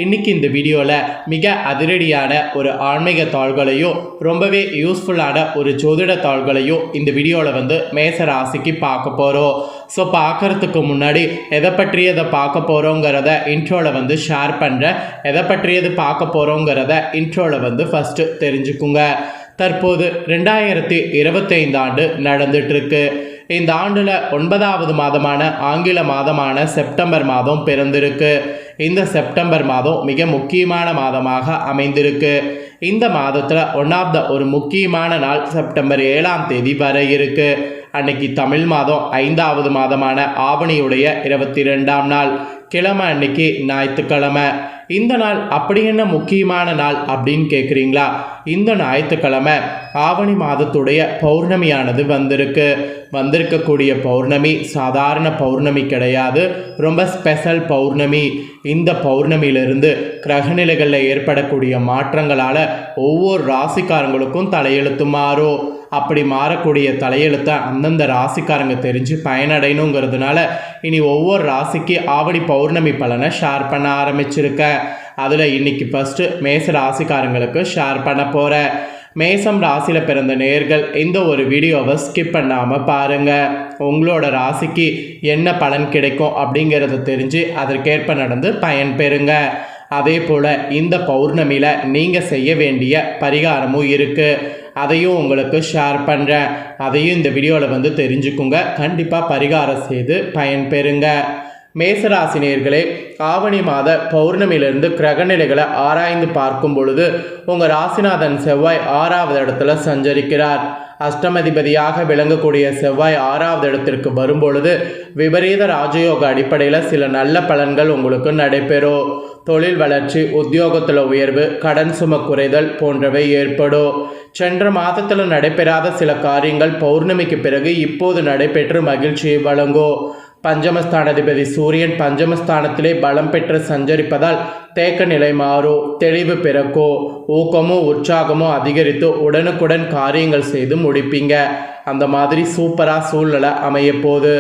இன்னைக்கு இந்த வீடியோவில் மிக அதிரடியான ஒரு ஆன்மீக தாள்களையும் ரொம்பவே யூஸ்ஃபுல்லான ஒரு ஜோதிட தாள்களையும் இந்த வீடியோவில் மேச ராசிக்கு பார்க்க போகிறோம். ஸோ பார்க்குறதுக்கு முன்னாடி எதை பற்றியதை பார்க்க போகிறோங்கிறத இன்ட்ரோவில் ஷேர் பண்ணுறேன். எதை பற்றியது பார்க்க போகிறோங்கிறத இன்ட்ரோவில் ஃபஸ்ட்டு தெரிஞ்சுக்குங்க. தற்போது 2025 ஆண்டு நடந்துட்டுருக்கு. இந்த ஆண்டில் 9வது மாதமான ஆங்கில மாதமான செப்டம்பர் மாதம் பிறந்திருக்கு. இந்த செப்டம்பர் மாதம் மிக முக்கியமான மாதமாக அமைந்திருக்கு. இந்த மாதத்தில் ஒரு முக்கியமான நாள் செப்டம்பர் 7ஆம் தேதி வர இருக்கு. அன்னைக்கு தமிழ் மாதம் 5வது மாதமான ஆவணியுடைய 22ஆம் நாள், கிழமை அன்னைக்கு ஞாயிற்றுக்கிழமை. இந்த நாள் அப்படி என்ன முக்கியமான நாள் அப்படின்னு கேட்குறீங்களா? இந்த ஞாயிற்றுக்கிழமை ஆவணி மாதத்துடைய பௌர்ணமியானது வந்திருக்கக்கூடிய பௌர்ணமி சாதாரண பௌர்ணமி கிடையாது, ரொம்ப ஸ்பெஷல் பௌர்ணமி. இந்த பௌர்ணமியிலிருந்து கிரகநிலைகளில் ஏற்படக்கூடிய மாற்றங்களால் ஒவ்வொரு ராசிக்காரங்களுக்கும் தலையெழுத்து மாறும். அப்படி மாறக்கூடிய தலையெழுத்தை அந்தந்த ராசிக்காரங்க தெரிஞ்சு பயனடையணுங்கிறதுனால இனி ஒவ்வொரு ராசிக்கு ஆவணி பௌர்ணமி பலனை ஷேர் பண்ண ஆரம்பிச்சிருக்கேன். அதில் இன்னைக்கு ஃபஸ்ட்டு மேச ராசிக்காரங்களுக்கு ஷேர் பண்ண போகிறேன். மேசம் ராசியில் பிறந்த நேயர்கள் இந்த ஒரு வீடியோவை ஸ்கிப் பண்ணாமல் பாருங்கள். உங்களோட ராசிக்கு என்ன பலன் கிடைக்கும் அப்படிங்கிறத தெரிஞ்சு அதற்கேற்ப நடந்து பயன் பெறுங்க. அதே போல் இந்த பௌர்ணமியில் நீங்கள் செய்ய வேண்டிய பரிகாரமும் இருக்குது, அதையும் உங்களுக்கு ஷேர் பண்ணுறேன். அதையும் இந்த வீடியோவில் தெரிஞ்சுக்குங்க. கண்டிப்பாக பரிகாரம் செய்து பயன்பெறுங்க. மேசராசினியர்களே, ஆவணி மாத பௌர்ணமியிலிருந்து கிரகநிலைகளை ஆராய்ந்து பார்க்கும் பொழுது உங்கள் ராசிநாதன் செவ்வாய் 6வது இடத்துல சஞ்சரிக்கிறார். அஷ்டமதிபதியாக விளங்கக்கூடிய செவ்வாய் 6வது இடத்திற்கு வரும்பொழுது விபரீத ராஜயோக அடிப்படையில் சில நல்ல பலன்கள் உங்களுக்கு நடைபெறும். தொழில் வளர்ச்சி, உத்தியோகத்தில் உயர்வு, கடன் சும குறைதல் போன்றவை ஏற்படும். சென்ற மாதத்தில் நடைபெறாத சில காரியங்கள் பௌர்ணமிக்கு பிறகு இப்போது நடைபெற்று மகிழ்ச்சியை வழங்கும். பஞ்சமஸ்தானாதிபதி சூரியன் பஞ்சமஸ்தானத்திலே பலம் பெற்று சஞ்சரிப்பதால் தேக்க நிலை மாறும், தெளிவு பிறக்கும், ஊக்கமும் உற்சாகமும் அதிகரித்து உடனுக்குடன் காரியங்கள் செய்து முடிப்பீங்க. அந்த மாதிரி சூப்பராக சூழ்நிலை அமைய போகுது.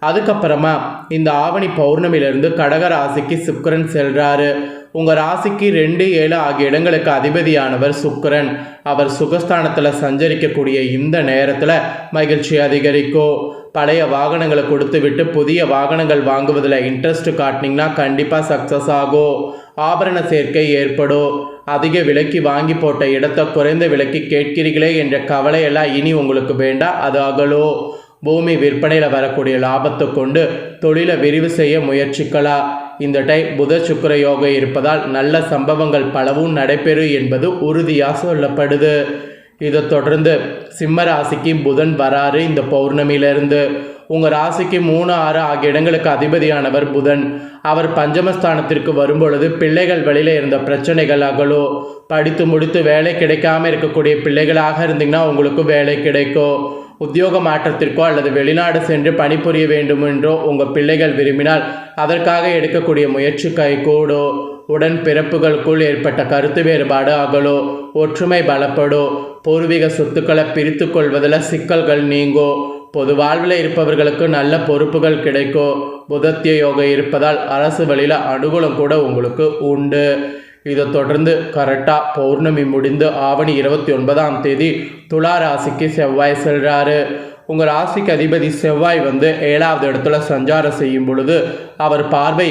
அதுக்கப்புறமா இந்த ஆவணி பௌர்ணமியிலிருந்து கடக ராசிக்கு சுக்கிரன் செல்றாரு. உங்கள் ராசிக்கு 2, 7 ஆகிய இடங்களுக்கு அதிபதியானவர் சுக்கிரன். அவர் சுகஸ்தானத்தில் சஞ்சரிக்கக்கூடிய இந்த நேரத்தில் மகிழ்ச்சி அதிகரிக்கும். பழைய வாகனங்களை கொடுத்து விட்டு புதிய வாகனங்கள் வாங்குவதில் இன்ட்ரெஸ்ட் காட்டினீங்கன்னா கண்டிப்பாக சக்ஸஸ் ஆகும். ஆபரண சேர்க்கை ஏற்படும். அதிக விலைக்கு வாங்கி போட்ட இடத்தை குறைந்த விலைக்கு கேட்கிறீர்களே என்ற கவலையெல்லாம் இனி உங்களுக்கு வேண்டாம், அது அகலும். பூமி விற்பனையில் வரக்கூடிய லாபத்தை கொண்டு தொழிலை விரிவு செய்ய முயற்சிக்கலாம். இந்த டைம் புத சுக்கிர யோகம் இருப்பதால் நல்ல சம்பவங்கள் பலவும் நடைபெறும் என்பது உறுதியாக சொல்லப்படுது. இதை தொடர்ந்து சிம்ம ராசிக்கு புதன் வராரு. இந்த பௌர்ணமியிலிருந்து உங்கள் ராசிக்கு 3, 6 ஆகிய இடங்களுக்கு அதிபதியானவர் புதன். அவர் பஞ்சமஸ்தானத்திற்கு வரும்பொழுது பிள்ளைகள் வழியில் இருந்த பிரச்சனைகள் அகலும். படித்து முடித்து வேலை கிடைக்காம இருக்கக்கூடிய பிள்ளைகளாக இருந்தீங்கன்னா உங்களுக்கு வேலை கிடைக்கும். உத்தியோக மாற்றத்திற்கோ அல்லது வெளிநாடு சென்று பணிபுரிய வேண்டும் என்றோ உங்கள் பிள்ளைகள் விரும்பினால் அதற்காக எடுக்கக்கூடிய முயற்சி கைகூடும். உடன் பிறப்புகளுக்குள் ஏற்பட்ட கருத்து வேறுபாடு அகலும். ஒற்றுமை பலப்படும். பூர்வீக சொத்துக்களை பிரித்து கொள்வதில் சிக்கல்கள் நீங்கும். பொது வாழ்வில் இருப்பவர்களுக்கு நல்ல பொறுப்புகள் கிடைக்கும். புதத்திய யோகம் இருப்பதால் அரசு வழியில் அனுகூலம் கூட உங்களுக்கு உண்டு. இதை தொடர்ந்து கரெக்டாக பௌர்ணமி முடிந்து ஆவணி 29ஆம் தேதி துலா ராசிக்கு செவ்வாய் செல்றாரு. உங்கள் ராசிக்கு அதிபதி செவ்வாய் 7வது இடத்துல சஞ்சாரம் செய்யும் பொழுது அவர் பார்வை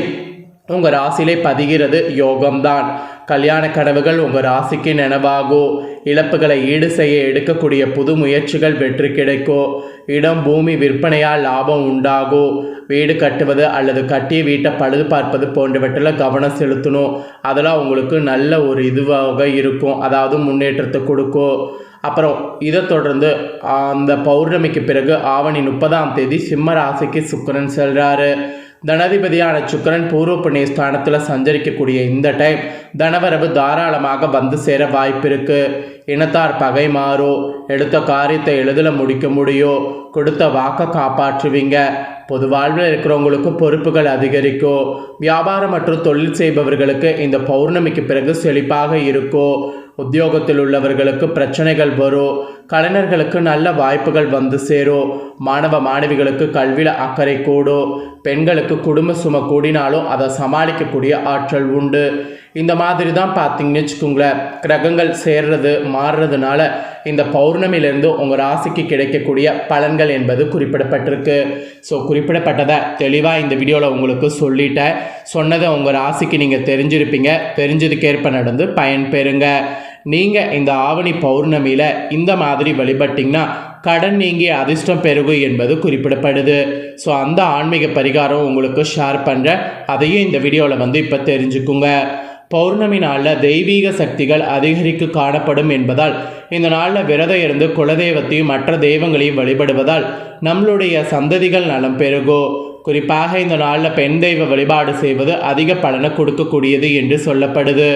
உங்கள் ராசியிலே பதிகிறது. யோகம்தான். கல்யாண கனவுகள் உங்கள் ராசிக்கு நினைவாகும். இழப்புகளை ஈடு செய்ய எடுக்கக்கூடிய புது முயற்சிகள் வெற்றி கிடைக்கும். இடம் பூமி விற்பனையால் லாபம் உண்டாகும். வீடு கட்டுவது அல்லது கட்டிய வீட்டை பழுது பார்ப்பது போன்றவற்றில் கவனம் செலுத்தணும். அதெல்லாம் உங்களுக்கு நல்ல ஒரு இதுவாக இருக்கும், அதாவது முன்னேற்றத்தை கொடுக்கும். அப்புறம் இதை தொடர்ந்து அந்த பௌர்ணமிக்கு பிறகு ஆவணி 30ஆம் தேதி சிம்ம ராசிக்கு சுக்கிரன் செல்றாரு. தனாதிபதியான சுக்கிரன் பூர்வ புண்ணிய ஸ்தானத்தில் சஞ்சரிக்கக்கூடிய இந்த டைம் தனவரவு தாராளமாக வந்து சேர வாய்ப்பு இருக்கு. இனத்தார் பகை மாறும். எடுத்த காரியத்தை எளிதில் முடிக்க முடியும். கொடுத்த வாக்கை காப்பாற்றுவீங்க. பொது வாழ்வில் இருக்கிறவங்களுக்கு பொறுப்புகள் அதிகரிக்கும். வியாபாரம் மற்றும் தொழில் செய்பவர்களுக்கு இந்த பௌர்ணமிக்கு பிறகு செழிப்பாக இருக்கும். உத்தியோகத்தில் உள்ளவர்களுக்கு பிரச்சனைகள் வரும், கலைஞர்களுக்கு நல்ல வாய்ப்புகள் வந்து சேரும், மாணவ மாணவிகளுக்கு கல்வியில் அக்கறை கூடும், பெண்களுக்கு குடும்ப சுமை கூடினாலும் அதை சமாளிக்கக்கூடிய ஆற்றல் உண்டு. இந்த மாதிரி தான் பார்த்தீங்கன்னு வச்சுக்கோங்களேன், கிரகங்கள் சேர்றது மாறுறதுனால இந்த பௌர்ணமியிலேருந்து உங்கள் ராசிக்கு கிடைக்கக்கூடிய பலன்கள் என்பது குறிப்பிடப்பட்டிருக்கு. ஸோ குறிப்பிடப்பட்டதை தெளிவாக இந்த வீடியோவில் உங்களுக்கு சொல்லிட்டேன். சொன்னதை உங்கள் ராசிக்கு நீங்கள் தெரிஞ்சிருப்பீங்க. தெரிஞ்சதுக்கேற்ப நடந்து பயன்பெறுங்க. நீங்கள் இந்த ஆவணி பௌர்ணமியில் இந்த மாதிரி வழிபட்டிங்கன்னா கடன் நீங்கி அதிர்ஷ்டம் பெருகும் என்பது குறிப்பிடப்படுது. ஸோ அந்த ஆன்மீக பரிகாரம் உங்களுக்கு ஷேர் பண்ணுறேன். அதையும் இந்த வீடியோவில் இப்போ தெரிஞ்சுக்குங்க. பௌர்ணமி நாளில் தெய்வீக சக்திகள் அதிகரித்து காணப்படும் என்பதால் இந்த நாளில் விரதம் இருந்து குலதெய்வத்தையும் மற்ற தெய்வங்களையும் வழிபடுவதால் நம்மளுடைய சந்ததிகள் நலம் பெருகும். குறிப்பாக இந்த நாளில் பெண் தெய்வ வழிபாடு செய்வது அதிக பலனை கொடுக்கக்கூடியது என்று சொல்லப்படுது.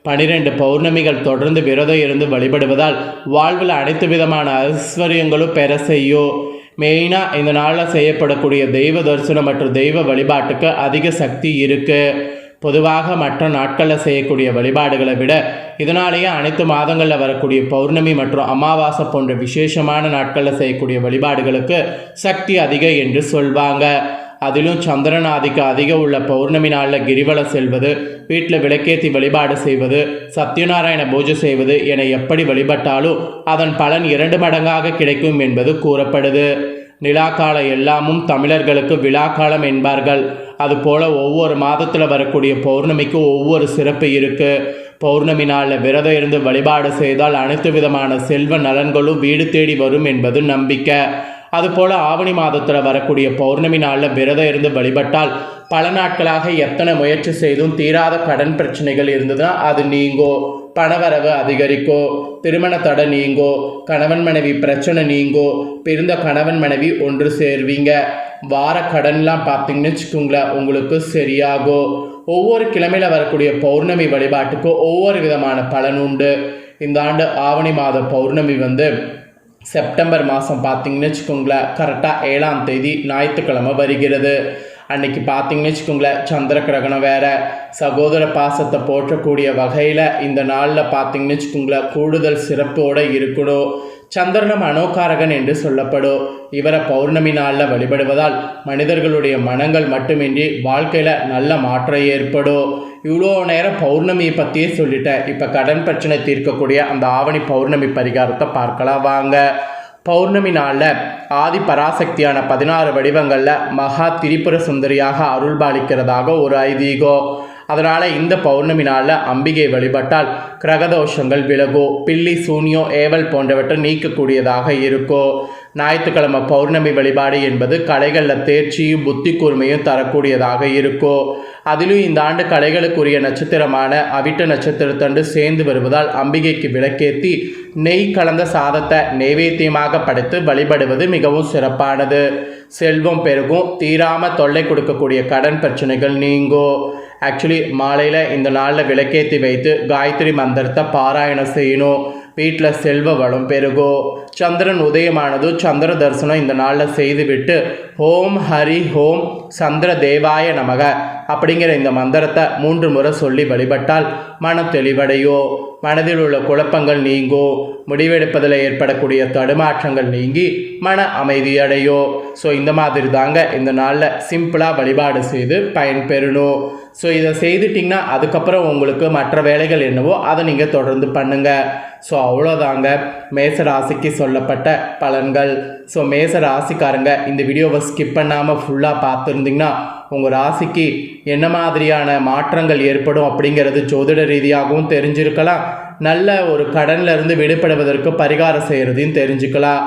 12 பௌர்ணமிகள் தொடர்ந்து விரதம் இருந்து வழிபடுவதால் வாழ்வில் அனைத்து விதமான ஐஸ்வர்யங்களும் பெற செய்யும். மெயினாக இந்த நாளில் செய்யப்படக்கூடிய தெய்வ தரிசனம் மற்றும் தெய்வ வழிபாட்டுக்கு அதிக சக்தி இருக்குது. பொதுவாக மற்ற நாட்களில் செய்யக்கூடிய வழிபாடுகளை விட இதனாலேயே அனைத்து மாதங்களில் வரக்கூடிய பௌர்ணமி மற்றும் அமாவாசை போன்ற விசேஷமான நாட்களில் செய்யக்கூடிய வழிபாடுகளுக்கு சக்தி அதிகம் என்று சொல்வாங்க. அதிலும் சந்திரன் ஆதிக்கம் அதிகம் உள்ள பௌர்ணமி நாளில் கிரிவலம் செல்வது, வீட்டில் விளக்கேற்றி வழிபாடு செய்வது, சத்யநாராயண பூஜை செய்வது என எப்படி வழிபட்டாலும் அதன் பலன் 2 மடங்காக கிடைக்கும் என்பது கூறப்படுது. நிலாக்காலம் எல்லாமும் தமிழர்களுக்கு விழாக்காலம் என்பார்கள். அதுபோல் ஒவ்வொரு மாதத்தில் வரக்கூடிய பௌர்ணமிக்கு ஒவ்வொரு சிறப்பு இருக்குது. பௌர்ணமி நாளில் விரதம் இருந்து வழிபாடு செய்தால் அனைத்து விதமான செல்வ நலன்களும் வீடு தேடி வரும் என்பது நம்பிக்கை. அதுபோல் ஆவணி மாதத்தில் வரக்கூடிய பௌர்ணமி நாளில் விரதம் இருந்து வழிபட்டால் பல நாட்களாக எத்தனை முயற்சி செய்தும் தீராத கடன் பிரச்சனைகள் இருந்ததுன்னா அது நீங்கும், பணவரவு அதிகரிக்கும், திருமண தடை நீங்கும், கணவன் மனைவி பிரச்சனை நீங்கும், பிறந்த கணவன் மனைவி ஒன்று சேர்வீங்க, வார கடன்லாம் பார்த்தீங்கன்னு வச்சுக்கோங்களேன் உங்களுக்கு சரியாகும். ஒவ்வொரு கிழமையில் வரக்கூடிய பௌர்ணமி வழிபாட்டுக்கு ஒவ்வொரு விதமான பலன் உண்டு. இந்த ஆண்டு ஆவணி மாத பௌர்ணமி செப்டம்பர் மாதம் பார்த்தீங்கன்னு வச்சுக்கோங்களேன் கரெக்டாக 7ஆம் தேதி ஞாயிற்றுக்கிழமை வருகிறது. அன்னைக்கு பார்த்தீங்கன்னு வச்சுக்கோங்களேன் சந்திர கிரகணம் வேற. சகோதர பாசத்தை போற்றக்கூடிய வகையில் இந்த நாளில் பார்த்தீங்கன்னு வச்சுக்கோங்களேன் கூடுதல் சிறப்போடு இருக்கணும். சந்திரன மனோகாரகன் என்று சொல்லப்படும். இவரை பௌர்ணமி நாளில் வழிபடுவதால் மனிதர்களுடைய மனங்கள் மட்டுமின்றி வாழ்க்கையில் நல்ல மாற்றம் ஏற்படும். இவ்வளோ நேரம் பௌர்ணமியை பற்றியே சொல்லிட்டேன். இப்போ கடன் பிரச்சனை தீர்க்கக்கூடிய அந்த ஆவணி பௌர்ணமி பரிகாரத்தை பார்க்கலாம் வாங்க. பௌர்ணமி நாளில் ஆதி பராசக்தியான 16 வடிவங்களில் மகா திரிபுர சுந்தரியாக அருள்பாலிக்கிறதாக ஒரு ஐதீகம். அதனால் இந்த பௌர்ணமி நாளில் அம்பிகை வழிபட்டால் கிரகதோஷங்கள் விலகும், பில்லி சூனியம் ஏவல் போன்றவற்றை நீக்கக்கூடியதாக இருக்கும். ஞாயிற்றுக்கிழமை பௌர்ணமி வழிபாடு என்பது கலைகளில் தேர்ச்சியும் புத்தி கூர்மையும் தரக்கூடியதாக இருக்கும். அதிலும் இந்த ஆண்டு கலைகளுக்குரிய நட்சத்திரமான அவிட்ட நட்சத்திரத்தண்டு சேர்ந்து வருவதால் அம்பிகைக்கு விளக்கேற்றி நெய் கலந்த சாதத்தை நைவேத்தியமாக படைத்து வழிபடுவது மிகவும் சிறப்பானது. செல்வம் பெருகும், தீராமல் தொல்லை கொடுக்கக்கூடிய கடன் பிரச்சனைகள் நீங்கும். ஆக்சுவலி மாலையில் இந்த நாளில் விளக்கேற்றி வைத்து காயத்ரி மந்திரத்தை பாராயணம் செய்யணும். வீட்டில் செல்வ வளம் பெருகும். சந்திரன் உதயமானது சந்திர தரிசனம் இந்த நாளில் செய்துவிட்டு ஓம் ஹரி ஓம் சந்திர தேவாய நமக அப்படிங்கிற இந்த மந்திரத்தை 3 முறை சொல்லி வழிபட்டால் மன தெளிவடையோ, மனதில் உள்ள குழப்பங்கள் நீங்கோ, முடிவெடுப்பதில் ஏற்படக்கூடிய தடுமாற்றங்கள் நீங்கி மன அமைதியடையோ. ஸோ இந்த மாதிரி தாங்க இந்த நாளில் சிம்பிளாக வழிபாடு செய்து பயன்பெறணும். ஸோ இதை செய்துட்டிங்கன்னா அதுக்கப்புறம் உங்களுக்கு மற்ற வேலைகள் என்னவோ அதை நீங்கள் தொடர்ந்து பண்ணுங்கள். ஸோ அவ்வளோதாங்க மேச ராசிக்கு சொல்லப்பட்ட பலன்கள். ஸோ மேச ராசிக்காரங்க இந்த வீடியோவை ஸ்கிப் பண்ணாமல் ஃபுல்லாக பார்த்துருந்தீங்கன்னா உங்கள் ராசிக்கு என்ன மாதிரியான மாற்றங்கள் ஏற்படும் அப்படிங்கிறது ஜோதிட ரீதியாகவும் தெரிஞ்சிருக்கலாம். நல்ல ஒரு கடனில் இருந்து விடுபடுவதற்கு பரிகாரம் செய்கிறதையும் தெரிஞ்சுக்கலாம்,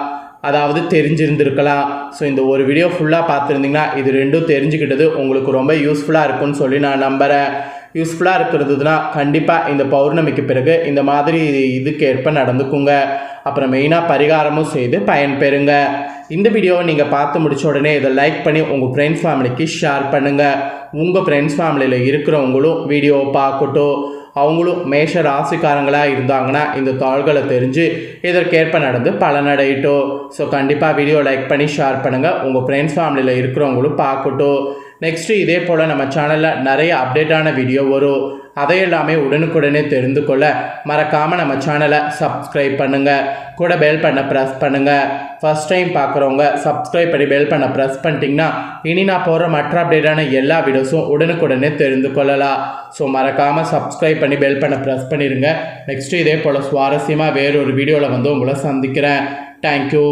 அதாவது தெரிஞ்சிருந்திருக்கலாம். ஸோ இந்த ஒரு வீடியோ ஃபுல்லாக பார்த்துருந்தீங்கன்னா இது ரெண்டும் தெரிஞ்சுக்கிட்டது உங்களுக்கு ரொம்ப யூஸ்ஃபுல்லாக இருக்கும்னு சொல்லி நான் நம்புகிறேன். யூஸ்ஃபுல்லாக இருக்கிறதுனா கண்டிப்பாக இந்த பௌர்ணமிக்கு பிறகு இந்த மாதிரி இதுக்கு ஏற்ப நடந்துக்குங்க. அப்புறம் மெயினாக பரிகாரமும் செய்து பயன்பெறுங்க. இந்த வீடியோவை நீங்கள் பார்த்து முடிச்ச உடனே இதை லைக் பண்ணி உங்கள் ஃப்ரெண்ட்ஸ் ஃபேமிலிக்கு ஷேர் பண்ணுங்கள். உங்கள் ஃப்ரெண்ட்ஸ் ஃபேமிலியில் இருக்கிறவங்களும் வீடியோவை பார்க்கட்டும். அவங்களும் மேஷ ராசிக்காரங்களாக இருந்தாங்கன்னா இந்த தாள்களை தெரிஞ்சு இதற்கேற்ப நடந்து பலனடையட்டும். ஸோ கண்டிப்பாக வீடியோ லைக் பண்ணி ஷேர் பண்ணுங்கள். உங்கள் ஃப்ரெண்ட்ஸ் ஃபேமிலியில் இருக்கிறவங்களும் பார்க்கட்டும். நெக்ஸ்ட்டு இதே போல் நம்ம சேனலில் நிறைய அப்டேட்டான வீடியோ வரும். அதையெல்லாமே உடனுக்குடனே தெரிந்து கொள்ள மறக்காமல் நம்ம சேனலை சப்ஸ்கிரைப் பண்ணுங்கள். கூட பெல் பண்ண ப்ரெஸ் பண்ணுங்கள். ஃபர்ஸ்ட் டைம் பார்க்குறவங்க சப்ஸ்கிரைப் பண்ணி பெல் பண்ண ப்ரெஸ் பண்ணிட்டீங்கன்னா இனி நான் போகிற மற்ற அப்டேட்டான எல்லா வீடியோஸும் உடனுக்குடனே தெரிந்து கொள்ளலாம். ஸோ மறக்காமல் சப்ஸ்கிரைப் பண்ணி பெல் பண்ண ப்ரெஸ் பண்ணிடுங்க. நெக்ஸ்ட்டு இதே போல் சுவாரஸ்யமாக வேறொரு வீடியோவில் வந்து உங்களை சந்திக்கிறேன். தேங்க்யூ.